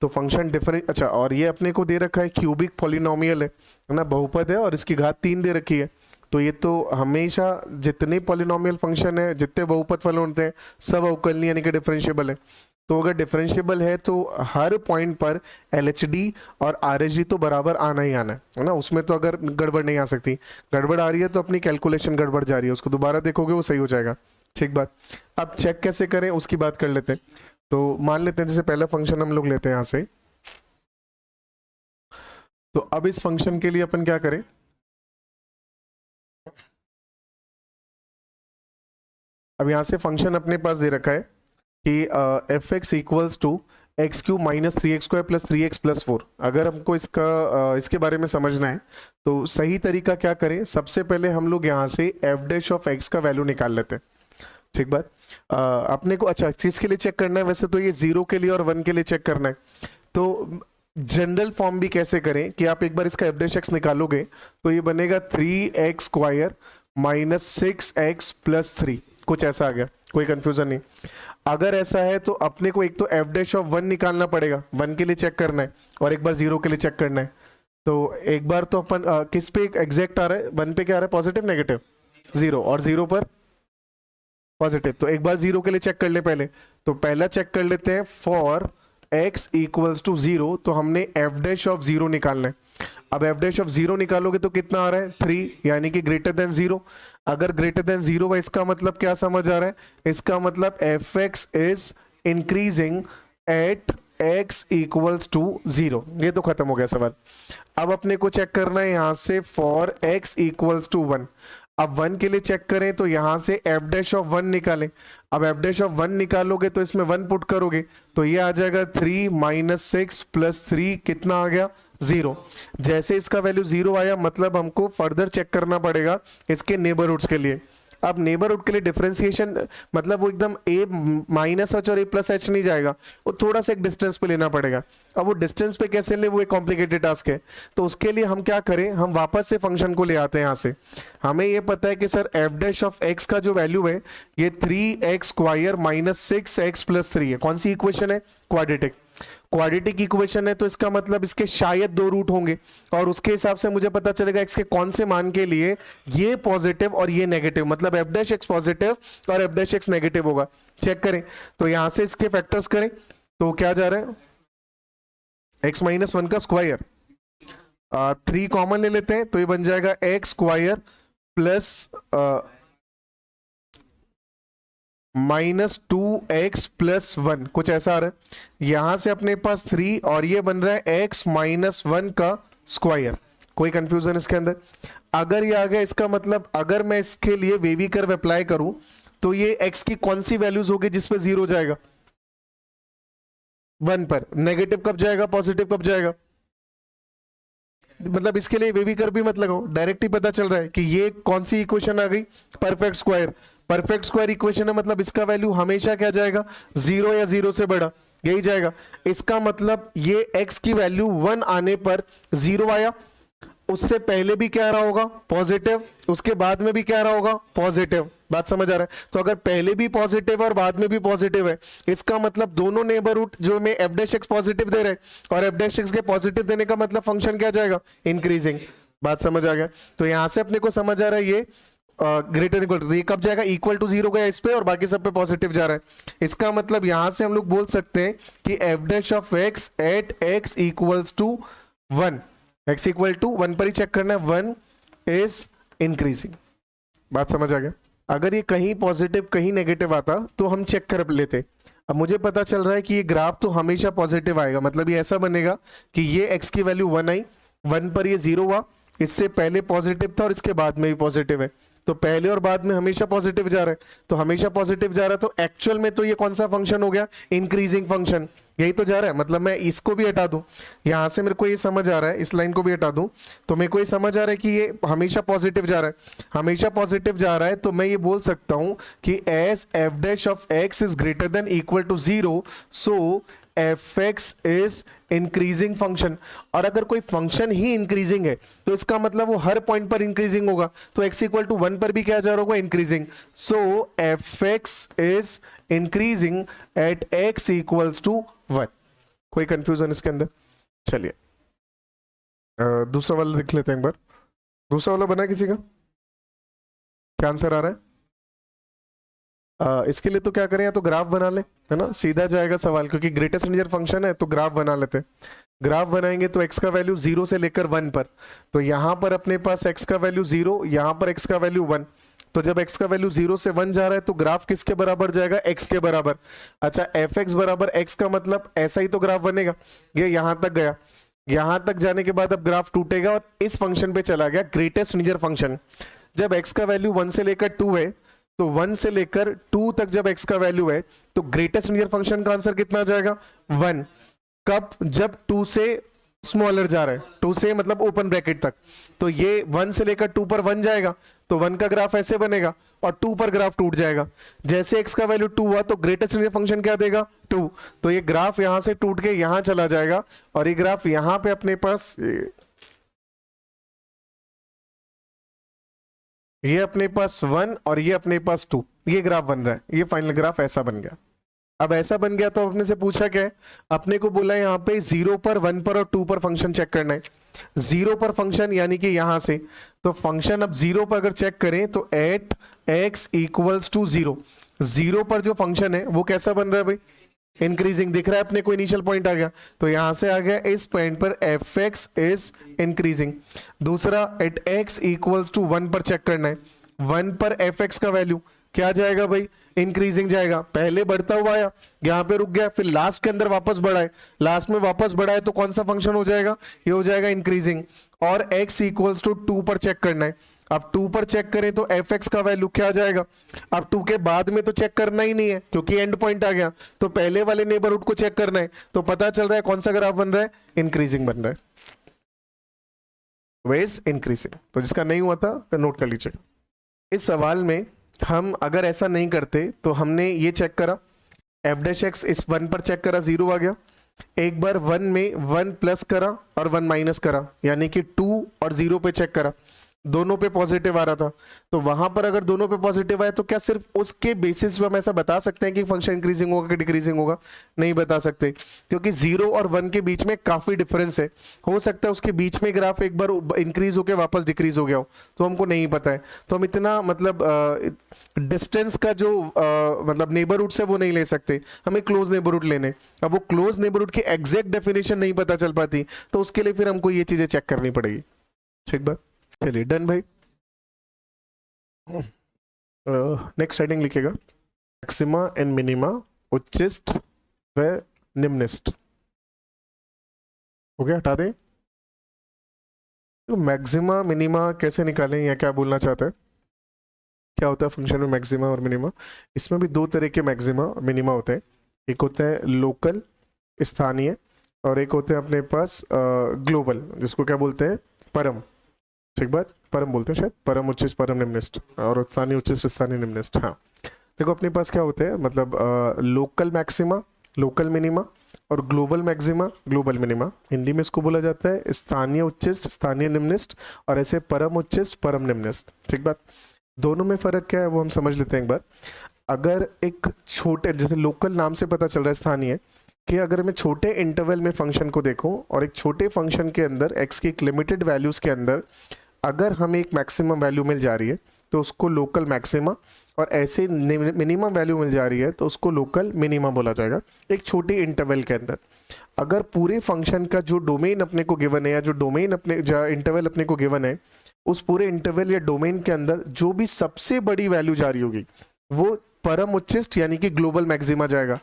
तो फंक्शन डिफरेंट, अच्छा और ये अपने को दे रखा है क्यूबिक पॉलिनोमियल है ना, बहुपद है और इसकी घात 3 दे रखी है, तो ये तो हमेशा जितने पॉलिनोमियल फंक्शन है, जितने बहुपद फलन होते हैं सब अवकलनीय यानी कि डिफरेंशिएबल है। तो अगर डिफरेंशिएबल है तो हर पॉइंट पर LHD और RHD तो बराबर आना ही आना है ना, उसमें तो अगर गड़बड़ नहीं आ सकती। गड़बड़ आ रही है तो अपनी कैलकुलेशन गड़बड़ जा रही है, उसको दोबारा देखोगे वो सही हो जाएगा। ठीक बात। अब चेक कैसे करें उसकी बात कर लेते हैं। तो मान लेते हैं जैसे पहला फंक्शन हम लोग लेते हैं यहाँ से, तो अब इस फंक्शन के लिए अपन क्या करें, अब यहाँ से फंक्शन अपने पास दे रखा है कि F X equals to X cube minus 3x² plus 3x plus 4। अगर हमको इसके बारे में समझना है तो सही तरीका क्या करें, सबसे पहले हम लोग यहाँ से एफ डैश ऑफ एक्स का वैल्यू निकाल लेते हैं। ठीक बात। अपने को अच्छा चीज के लिए चेक करना है, वैसे तो ये 0 के लिए और 1 के लिए चेक करना है। तो जनरल फॉर्म भी कैसे करें कि आप एक बार इसका एफ डैश एक्स निकालोगे तो ये बनेगा 3x² माइनस 6x प्लस 3, कुछ ऐसा आ गया, कोई कंफ्यूजन नहीं। अगर ऐसा है तो अपने को एक तो एफ डैश ऑफ 1 निकालना पड़ेगा, 1 के लिए चेक करना है, और एक बार 0 के लिए चेक करना है। तो एक बार तो अपन किस पे एग्जैक्ट आ रहा है, 1 पे क्या आ रहा है, पॉजिटिव नेगेटिव 0, और 0 पर पॉजिटिव। तो एक बार 0 के लिए चेक कर ले पहले, तो पहला चेक कर लेते हैं फॉर x इक्वल्स टू 0, तो हमने एफ डैश ऑफ 0 निकालना है। अब एफ डैश ऑफ 0 निकालोगे तो कितना आ रहा है 3, यानी कि ग्रेटर देन 0। अगर ग्रेटर देन 0 है इसका मतलब क्या समझ आ रहा है, इसका मतलब F x is increasing at x equals to 0। ये तो खत्म हो गया सवाल। अब अपने को चेक करना है यहां से फॉर x इक्वल्स टू 1। अब 1 के लिए चेक करें तो यहां से एफ डैश ऑफ 1 निकालें। अब एफ डैश ऑफ 1 निकालोगे तो इसमें 1 पुट करोगे तो ये आ जाएगा 3 माइनस 6 प्लस 3, कितना आ गया 0। जैसे इसका वैल्यू 0 आया मतलब हमको फर्दर चेक करना पड़ेगा इसके नेबरहुड्स के लिए। अब नेबरहुड के लिए डिफरेंशिएशन मतलब वो एकदम a माइनस एच और a प्लस एच नहीं जाएगा, वो थोड़ा सा एक डिस्टेंस पे लेना पड़ेगा। अब वो डिस्टेंस पे कैसे ले, वो एक कॉम्प्लिकेटेड टास्क है। तो उसके लिए हम क्या करें, हम वापस से फंक्शन को ले आते हैं। यहाँ से हमें ये पता है कि sir F dash of x का जो वैल्यू है ये 3x² माइनस 6x प्लस 3 है। कौन सी इक्वेशन है, क्वाड्रेटिक। क्वाड्रेटिक इक्वेशन है तो इसका मतलब इसके शायद 2 रूट होंगे, और उसके हिसाब से मुझे पता चलेगा x के कौन से मान के लिए ये पॉजिटिव और ये नेगेटिव, मतलब एफ डैश एक्स पॉजिटिव और एफ डैश एक्स नेगेटिव होगा। चेक करें तो यहां से इसके फैक्टर्स करें तो क्या जा रहा है, x माइनस 1 का स्क्वायर, 3 कॉमन ले लेते हैं तो ये बन जाएगा x² plus minus 2x plus 1, कुछ ऐसा आ रहा है। यहां से अपने पास 3 और ये बन रहा है x माइनस 1 का स्क्वायर। कोई कंफ्यूजन इसके अंदर? अगर ये आ गया इसका मतलब अगर मैं इसके लिए वेवी कर्व अप्लाई करूं तो ये x की कौन सी वैल्यूज होगी जिसपे 0 जाएगा, 1 पर। नेगेटिव कब जाएगा, पॉजिटिव कब जाएगा। मतलब इसके लिए वेवी कर्व भी मत लगाओ, डायरेक्ट ही पता चल रहा है कि ये कौन सी इक्वेशन आ गई, perfect square. Perfect square equation है मतलब इसका वैल्यू हमेशा क्या जाएगा, 0 या 0 से बड़ा, यही जाएगा। इसका मतलब ये x की वैल्यू 1 आने पर 0 आया, उससे पहले भी क्या रहा होगा, पॉजिटिव, उसके बाद में भी क्या रहा होगा, पॉजिटिव। बात समझ आ रहा है? तो अगर पहले भी पॉजिटिव और बाद में भी पॉजिटिव है, इसका मतलब दोनों नेबरहुड जो में एफ डैश एक्स पॉजिटिव दे रहे हैं और एफ डैश एक्स के पॉजिटिव देने का मतलब फंक्शन क्या जाएगा, इंक्रीजिंग। बात समझ आ गया? तो यहां से अपने को समझ आ रहा है ये ग्रेटर इक्वल टू, ये कब जाएगा, इक्वल टू 0 गया इस पे और बाकी सब पे पॉजिटिव जा रहा है। इसका मतलब यहां से हम लोग बोल सकते हैं कि F dash of X at x equals to 1, x equal to 1 पर ही चेक करना है, 1 इज इंक्रीजिंग। बात समझ आ गया? अगर ये कहीं पॉजिटिव कहीं नेगेटिव आता तो हम चेक कर लेते। अब मुझे पता चल रहा है कि ये ग्राफ तो हमेशा पॉजिटिव आएगा, मतलब ये ऐसा बनेगा कि ये x की वैल्यू 1 आई, 1 पर ये 0 हुआ, इससे पहले पॉजिटिव था और इसके बाद में भी पॉजिटिव है, तो पहले और बाद में हमेशा पॉजिटिव जा रहा है। तो हमेशा पॉजिटिव जा रहा है तो एक्चुअल में तो ये कौन सा फंक्शन हो गया, इंक्रीजिंग फंक्शन, यही तो जा रहा है। मतलब मैं इसको भी हटा दूं, यहां से मेरे को ये समझ आ रहा है, इस लाइन को भी हटा दूं तो मेरे को ये समझ आ रहा है कि ये हमेशा पॉजिटिव जा रहा है, हमेशा पॉजिटिव जा रहा है। तो मैं ये बोल सकता हूं कि as F dash of X is greater than equal to 0, so F x is increasing function. और अगर कोई फंक्शन ही इंक्रीजिंग है तो इसका मतलब वो हर पॉइंट पर इंक्रीजिंग होगा, तो x इक्वल टू 1 पर भी क्या जा रहा होगा, increasing. So F x is increasing at x equals to 1। कोई कंफ्यूजन इसके अंदर? चलिए दूसरा वाला लिख लेते हैं एक बार। दूसरा वाला बना किसी का, क्या आंसर आ रहा है? इसके लिए तो क्या करें, या तो ग्राफ बना ले, है ना, सीधा जाएगा सवाल, क्योंकि ग्रेटेस्ट इंटीजर फंक्शन है तो ग्राफ बना लेते हैं। ग्राफ बनाएंगे तो x का वैल्यू 0 से लेकर 1 पर, तो यहां पर अपने पास x का वैल्यू 0, यहां पर x का वैल्यू 1। तो जब x का वैल्यू 0 से 1 जा रहा है तो ग्राफ किसके बराबर जाएगा, x के बराबर। अच्छा, एफ एक्स बराबर x का मतलब ऐसा ही तो ग्राफ बनेगा, ये यहां तक गया, यहां तक जाने के बाद अब ग्राफ टूटेगा और इस फंक्शन पे चला गया, ग्रेटेस्ट इंटीजर फंक्शन। जब x का वैल्यू 1 से लेकर 2 है तो 1 से लेकर 2 तक जब x का वैल्यू है तो ग्रेटेस्ट इंटीजर फंक्शन का आंसर कितना आ जाएगा 1। कब? जब 2 से स्मॉलर जा रहा है, 2 से मतलब ओपन ब्रैकेट तक, तो ये 1 से लेकर 2 पर 1 जाएगा तो 1 का ग्राफ ऐसे बनेगा और 2 पर ग्राफ टूट जाएगा। जैसे x का वैल्यू 2 हुआ तो ग्रेटेस्ट इंटीजर फंक्शन क्या देगा 2, तो ये ग्राफ यहां से टूट के यहां चला जाएगा और ये ग्राफ यहां पे अपने पास ये अपने पास 1 और ये अपने पास 2, ये ग्राफ बन रहा है, ये फाइनल ग्राफ ऐसा बन गया। अब ऐसा बन गया तो अपने से पूछा क्या है, अपने को बोला यहाँ पे 0 पर 1 पर और 2 पर फंक्शन चेक करना है। 0 पर फंक्शन यानी कि यहां से, तो फंक्शन अब 0 पर अगर चेक करें तो एट x इक्वल्स टू 0, 0 पर जो फंक्शन है वो कैसा बन रहा है भाई, इंक्रीजिंग दिख रहा है अपने को, इनिशियल पॉइंट आ गया तो यहां से आ गया इस पॉइंट पर fx इज इंक्रीजिंग। दूसरा एट x इक्वल्स टू 1 पर चेक करना है, 1 पर fx का वैल्यू क्या जाएगा भाई, इंक्रीजिंग जाएगा। पहले बढ़ता हुआ आया, यहां पे रुक गया, फिर लास्ट के अंदर वापस बढ़ा है, लास्ट में वापस बढ़ा है तो कौन सा फंक्शन हो जाएगा, ये हो जाएगा इंक्रीजिंग। और x इक्वल्स टू 2 पर चेक करना है, अब 2 पर चेक करें तो fx का वैल्यू क्या आ जाएगा। अब 2 के बाद में तो चेक करना ही नहीं है क्योंकि एंड पॉइंट आ गया, तो पहले वाले नेबरहुड को चेक करना है, तो पता चल रहा है कौन सा ग्राफ बन रहा है, इंक्रीजिंग बन रहा है, वेज इंक्रीजिंग। तो जिसका नहीं हुआ था तो नोट कर लीजिएगा। इस सवाल में हम अगर ऐसा नहीं करते तो हमने ये चेक करा, एफ डैश एक्स इस 1 पर चेक करा, 0 आ गया। एक बार 1 में 1 प्लस करा और 1 माइनस करा, यानी कि 2 और 0 पे चेक करा, दोनों पे पॉजिटिव आ रहा था, तो वहां पर अगर दोनों पे पॉजिटिव आया तो क्या सिर्फ उसके बेसिस पे हम ऐसा बता सकते हैं कि फंक्शन इंक्रीजिंग होगा कि डिक्रीजिंग होगा, नहीं बता सकते, क्योंकि 0 और 1 के बीच में काफी डिफरेंस है। हो सकता है उसके बीच में ग्राफ एक बार इंक्रीज होकर वापस डिक्रीज हो गया हो, तो हमको नहीं पता है, तो हम इतना मतलब डिस्टेंस का जो मतलब नेबरहुड से वो नहीं ले सकते, हमें क्लोज नेबरहुड लेने। अब वो क्लोज नेबरहुड की एग्जैक्ट डेफिनेशन नहीं पता चल पाती, तो उसके लिए फिर हमको ये चीजें चेक करनी पड़ेगी। ठीक बात, चलिए डन भाई। नेक्स्ट हेडिंग लिखेगा मैक्सिमा एंड मिनिमा, उच्चिष्ट व निम्निष्ट। हो गया, हटा दें। तो मैक्सिमा मिनिमा कैसे निकालें या क्या बोलना चाहते हैं, क्या होता है फंक्शन में मैक्सिमा और मिनिमा। इसमें भी 2 तरह के मैक्सिमा और मिनिमा होते हैं, एक होते हैं लोकल स्थानीय और एक होते हैं अपने पास ग्लोबल, जिसको क्या बोलते हैं, परम। ठीक बात, परम बोलते हैं शायद, परम उच्चिष्ट परम निम्निष्ट, और स्थानीय उच्चिष्ट स्थानीय निम्निष्ट। हाँ देखो अपने पास क्या होते हैं, मतलब लोकल मैक्सिमा लोकल मिनिमा और global maxima global minima. Hindi में इसको बोला जाता है स्थानीय उच्चिष्ट स्थानीय निम्निष्ट और ऐसे परम उच्चिष्ट परम निम्निष्ट। ठीक बात, दोनों में फर्क क्या है वो हम समझ लेते हैं एक बार। अगर एक छोटे, जैसे लोकल नाम से पता चल रहा है स्थानीय, कि अगर मैं छोटे इंटरवल में फंक्शन को देखूं और एक छोटे फंक्शन के अंदर x की एक लिमिटेड वैल्यूज के अंदर अगर हमें एक मैक्सिमम वैल्यू मिल जा रही है तो उसको लोकल मैक्सिमा, और ऐसे मिनिमम वैल्यू मिल जा रही है तो उसको लोकल मिनिमा बोला जाएगा एक छोटे इंटरवल के अंदर। अगर पूरे फंक्शन का जो डोमेन अपने को गिवन है या जो डोमेन अपने जो इंटरवल अपने को गिवन है, उस पूरे इंटरवल या डोमेन के अंदर जो भी सबसे बड़ी वैल्यू जा रही होगी वो परम उच्चिष्ट यानी कि ग्लोबल मैक्सिमा जाएगा,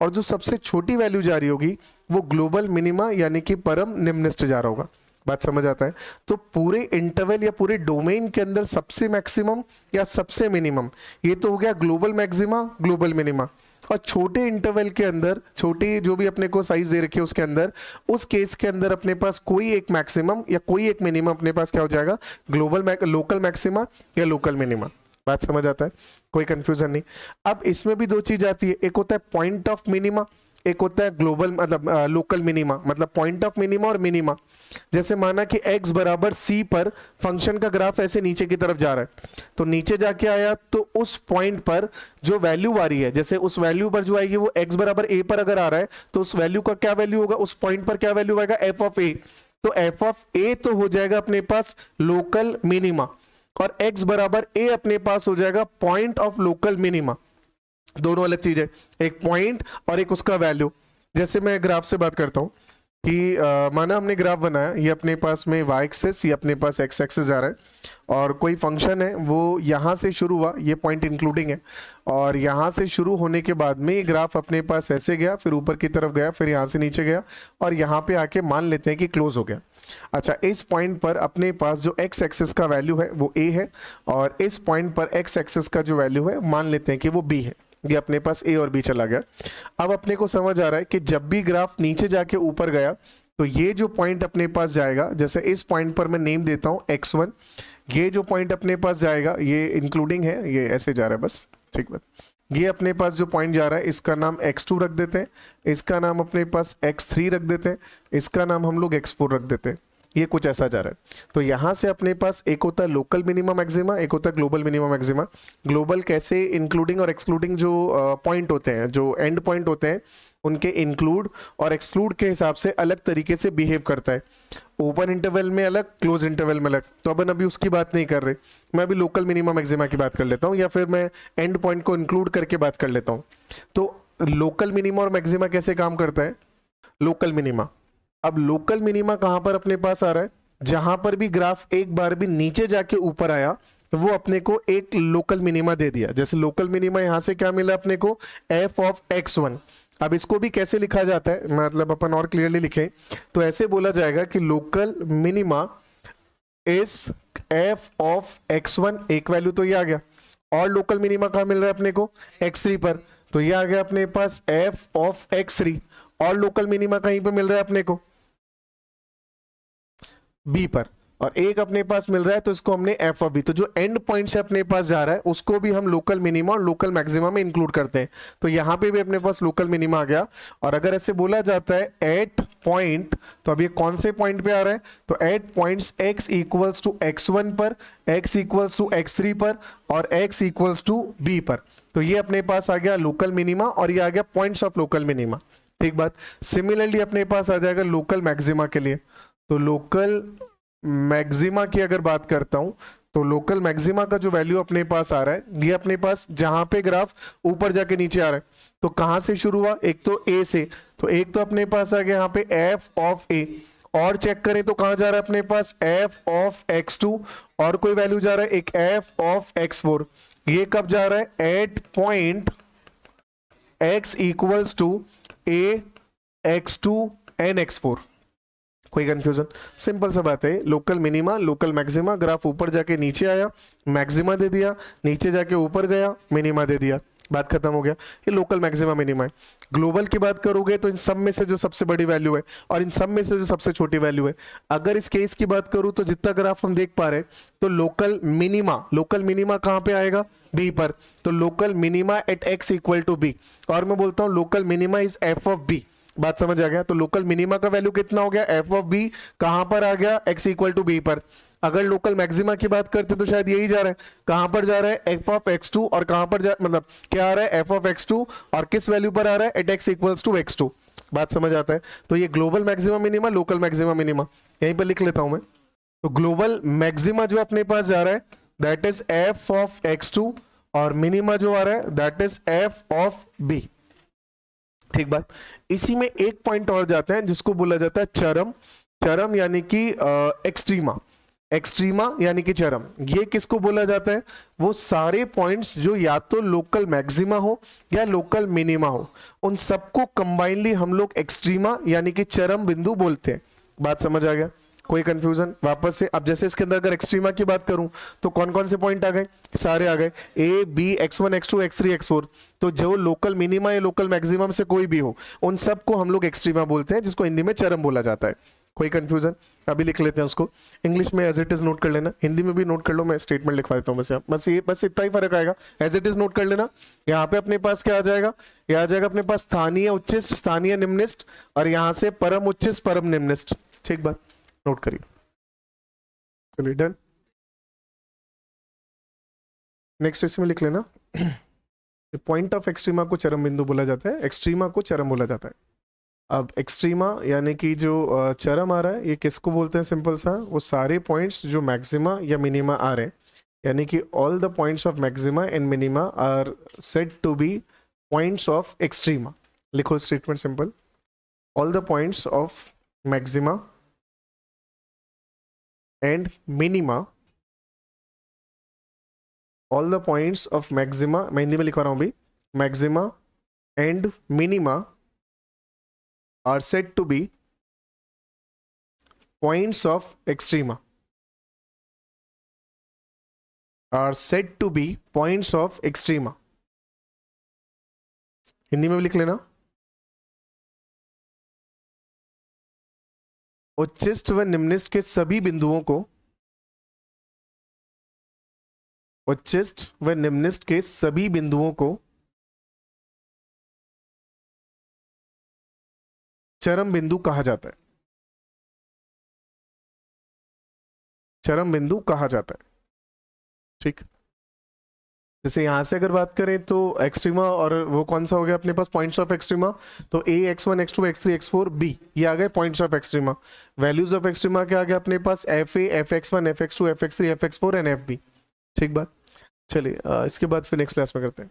और जो सबसे छोटी वैल्यू जा रही होगी वो ग्लोबल मिनिमा यानी कि परम निम्निष्ट जा रहा होगा। बात समझ आता है। तो पूरे इंटरवल या पूरे डोमेन के अंदर सबसे मैक्सिमम या सबसे मिनिमम, ये तो हो गया ग्लोबल मैक्सिमा ग्लोबल मिनिमा। और छोटे इंटरवल के अंदर, छोटी जो भी अपने को साइज दे रखी है उसके अंदर, उस केस के अंदर अपने पास कोई एक मैक्सिमम या कोई एक मिनिमम अपने पास क्या हो जाएगा, लोकल मैक्सिमा या लोकल मिनिमा। बात समझ आता है, कोई कंफ्यूजन नहीं। अब इसमें भी 2 चीज आती है, एक होता है पॉइंट ऑफ मिनिमा, एक होता है ग्लोबल मतलब लोकल मिनिमा, मतलब पॉइंट ऑफ मिनिमा और मिनिमा। जैसे माना कि x बराबर c पर फंक्शन का ग्राफ ऐसे नीचे की तरफ जा रहा है, तो नीचे जाके आया तो उस पॉइंट पर जो वैल्यू आ रही है, जैसे उस वैल्यू पर जो आएगी वो x बराबर a पर अगर आ रहा है तो उस वैल्यू का क्या वैल्यू होगा, उस पॉइंट पर क्या वैल्यू आएगा, f ऑफ a। तो f ऑफ a तो हो जाएगा अपने पास लोकल मिनिमा, और x बराबर a अपने पास हो जाएगा पॉइंट ऑफ लोकल मिनिमा। दोनों अलग चीज है, एक पॉइंट और एक उसका वैल्यू। जैसे मैं ग्राफ से बात करता हूं, कि माना हमने ग्राफ बनाया, ये अपने पास में y एक्सेस, ये अपने पास x एक्सेस आ रहा है, और कोई फंक्शन है वो यहाँ से शुरू हुआ, ये पॉइंट इंक्लूडिंग है, और यहाँ से शुरू होने के बाद में ये ग्राफ अपने पास ऐसे गया, फिर ऊपर की तरफ गया, फिर यहाँ से नीचे गया, और यहाँ पे आके मान लेते हैं कि क्लोज हो गया। अच्छा, इस पॉइंट पर अपने पास जो x एक्सेस का वैल्यू है वो a है, और इस पॉइंट पर x एक्सेस का जो वैल्यू है मान लेते हैं कि वो b है। ये अपने पास a और b चला गया। अब अपने को समझ आ रहा है कि जब भी ग्राफ नीचे जाके ऊपर गया तो ये जो पॉइंट अपने पास जाएगा, जैसे इस पॉइंट पर मैं नेम देता हूं x1, ये जो पॉइंट अपने पास जाएगा ये इंक्लूडिंग है, ये ऐसे जा रहा है बस, ठीक बात। ये अपने पास जो पॉइंट जा रहा है इसका नाम x2 रख देते हैं, इसका नाम अपने पास x3 रख देते हैं, इसका नाम हम लोग x4 रख देते हैं। ये कुछ ऐसा जा रहा है। तो यहां से अपने पास एक होता है लोकल मिनिमम मैक्सिमा, एक होता है ग्लोबल मिनिमम मैक्सिमा। ग्लोबल कैसे इंक्लूडिंग और एक्सक्लूडिंग जो पॉइंट होते हैं, जो एंड पॉइंट होते हैं, उनके इंक्लूड और एक्सक्लूड के हिसाब से अलग तरीके से बिहेव करता है। ओपन इंटरवल में अलग, क्लोज इंटरवल में अलग। तो अपन अभी उसकी बात नहीं कर रहे, मैं अभी लोकल मिनिमम मैक्सिमा की बात कर लेता हूँ, या फिर मैं एंड पॉइंट को इंक्लूड करके बात कर लेता हूँ। तो लोकल मिनिमा और मैक्सिमा कैसे काम करता है? लोकल मिनिमा, अब लोकल मिनिमा कहां पर अपने पास आ रहा है? जहां पर भी ग्राफ एक बार भी नीचे जाके ऊपर आया वो अपने को एक लोकल मिनिमा दे दिया। जैसे लोकल मिनिमा यहां से क्या मिला अपने को? f of x1। अब इसको भी कैसे लिखा जाता है, मतलब अपन और क्लियरली लिखें तो ऐसे बोला जाएगा कि local minima is f of x1, एक वैल्यू तो ये आ गया, और लोकल मिनिमा कहां मिल रहा है अपने को? x3 पर, तो ये आ गया अपने पास f ऑफ x3, और लोकल मिनिमा कहीं पे मिल रहा है अपने को? बी पर, और एक अपने पास मिल रहा है तो इसको हमने एफ ऑफ बी। तो जो एंड पॉइंट से अपने पास जा रहा है उसको भी हम लोकल मिनिमा और लोकल मैक्सिमा में इंक्लूड करते हैं। तो यहां पे भी अपने पास लोकल मिनिमा आ गया। और अगर ऐसे बोला जाता है एट पॉइंट, तो अब ये कौन से पॉइंट पे आ रहा है? तो at points x equals to x1 पर, x इक्वल्स टू x3 पर, और x इक्वल्स टू b पर। तो ये अपने पास आ गया लोकल मिनिमा, और ये आ गया पॉइंट्स ऑफ लोकल मिनिमा। ठीक बात। सिमिलरली अपने पास आ जाएगा लोकल मैक्सिमा के लिए। तो लोकल मैक्सिमा की अगर बात करता हूं तो लोकल मैक्सिमा का जो वैल्यू अपने पास आ रहा है, ये अपने पास जहां पे ग्राफ ऊपर जाके नीचे आ रहा है, तो कहां से शुरू हुआ? एक तो ए से, तो एक तो अपने पास आ गया यहाँ पे एफ ऑफ ए, और चेक करें तो कहां जा रहा है अपने पास? एफ ऑफ x2, और कोई वैल्यू जा रहा है एक एफ ऑफ x4। ये कब जा रहा है? At point x equals to A, x2 and x4। कोई कंफ्यूजन? सिंपल सा बात है, local minima local maxima, graph ऊपर जाके नीचे आया मैक्सिमा दे दिया, नीचे जाके ऊपर गया मिनिमा दे दिया, बात खत्म हो गया। ये लोकल मैक्सिमा मिनिमा है। ग्लोबल की बात करोगे तो इन सब में से जो सबसे बड़ी वैल्यू है और इन सब में से जो सबसे छोटी वैल्यू है। अगर इस केस की बात करूं तो जितना ग्राफ हम देख पा रहे हैं तो लोकल मिनिमा कहां पे आएगा? बी पर। तो local minima at X equal to B, और मैं बोलता हूं local minima is F of B. बात समझ आ गया? तो लोकल मिनिमा का वैल्यू कितना हो गया? एफ ऑफ बी कहां पर आ गया? x इक्वल टू बी पर। अगर लोकल मैक्सिमा की बात करते तो शायद यही जा रहा है। कहां पर जा रहा है? एफ ऑफ x2, और कहां पर जा, मतलब क्या आ रहा है? एफ ऑफ x2, और किस वैल्यू पर आ रहा है? At x equals to x2। बात समझ आता है? तो ये global maxima minima, local maxima minima, यहीं पर लिख लेता हूं मैं। तो ग्लोबल मैक्सिमा जो अपने पास जा रहा है that is F of x2, और मिनिमा जो आ रहा है that is F of B. ठीक बात। इसी में एक पॉइंट और जाता है जिसको बोला जाता है चरम। चरम यानी कि एक्सट्रीमा, एक्सट्रीमा यानी कि चरम। ये किसको बोला जाता है? वो सारे पॉइंट्स जो या तो लोकल मैक्सिमा हो या लोकल मिनिमा हो, उन सबको कंबाइनली हम लोग एक्सट्रीमा यानी कि चरम बिंदु बोलते हैं। बात समझ आ गया? कोई कंफ्यूजन? वापस से, अब जैसे इसके अंदर अगर एक्सट्रीमा की बात करूं तो कौन कौन से पॉइंट आ गए? सारे आ गए, A B x1 x2 x3 x4। तो जो लोकल मिनिमा या लोकल मैक्सिमम से कोई भी हो उन सबको हम लोग एक्सट्रीमा बोलते हैं, जिसको हिंदी में चरम बोला जाता है। कोई कंफ्यूजन? अभी लिख लेते हैं उसको। इंग्लिश में एज इट इज नोट कर लेना, हिंदी में भी नोट कर लो, मैं स्टेटमेंट लिखवा देता हूँ बस इतना ही फर्क आएगा। एज इट इज नोट कर लेना। यहाँ पे अपने पास क्या आ जाएगा? ये आ जाएगा अपने पास स्थानीय उच्चिष्ट, स्थानीय निम्निष्ट, और यहाँ से परम उच्चिष्ट, परम निम्निष्ट। ठीक बात, नोट करिए। चलिए डन। नेक्स्ट इसमें लिख लेना पॉइंट ऑफ एक्सट्रीमा को चरम बिंदु बोला जाता है, एक्सट्रीमा को चरम बोला जाता है। अब एक्सट्रीमा यानी कि जो चरम आ रहा है ये किसको बोलते हैं? सिंपल सा, वो सारे पॉइंट्स जो मैक्सिमा या मिनिमा आ रहे हैं, यानी कि all the points of maxima and minima are said to be points of extrema. लिखो statement simple, all the points of maxima and minima, all the points of maxima, मैं हिंदी में लिखवा रहा हूं भी, maxima and minima are said to be points of extrema, are said to be points of extrema. Hindi में भी लिख लेना। उच्चिष्ट व निम्निष्ट के सभी बिंदुओं को, उच्चिष्ट व निम्निष्ट के सभी बिंदुओं को चरम बिंदु कहा जाता है, चरम बिंदु कहा जाता है। ठीक, जैसे यहां से अगर बात करें तो एक्सट्रीमा, और वो कौन सा हो गया अपने पास पॉइंट्स ऑफ एक्सट्रीमा, तो ए x1 x2 x3 x4 B, ये आ गए points of extrema. Values of extrema क्या आ गया अपने पास, f a, f x one, f x two, f x three, f x four and f b. ठीक बात, चलिए इसके बाद फिर नेक्स्ट क्लास में करते हैं।